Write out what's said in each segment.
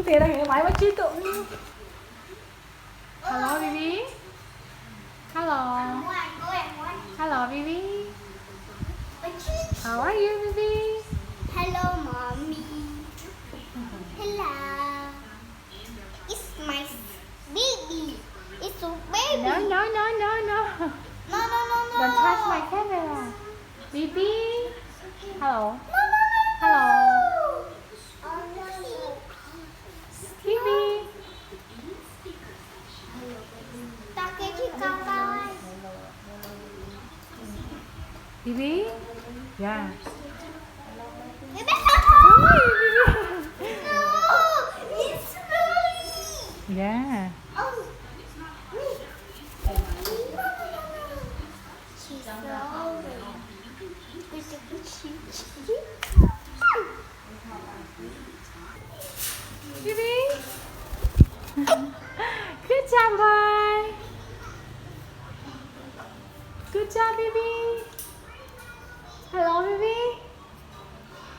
tiền là mãi mà trí tụ. Hello Bibi. Hello. Hello Bibi. How are you Bibi? Hello mommy. Hello. It's my baby. It's a baby. No. No. Don't touch my camera. Bibi. Hello. No. Hello. Oh, no. Bibi. Ta cái chiếc con coi. Bibi. Yeah. Cái bé No, it's really. Yeah. Oh. She's sorry. Bibi. Good job, boy. Good job, Bibi. Hello, Bibi.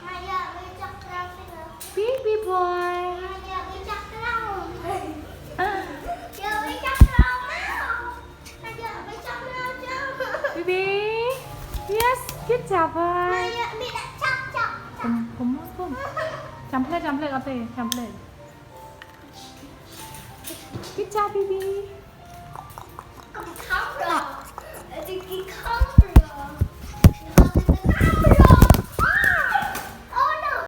Maya, bây chắc rau thế nào? Bibi boy. Maya, bây chắc rau. Giờ bây chắc rau nào? Maya, bây chắc rau chứ? Bibi. Yes. Good job, boy. Maya, bị đã chắc. Come. Jump leg up there. Jump leg. Good job, Bibi. Không rồi. Thì không rồi.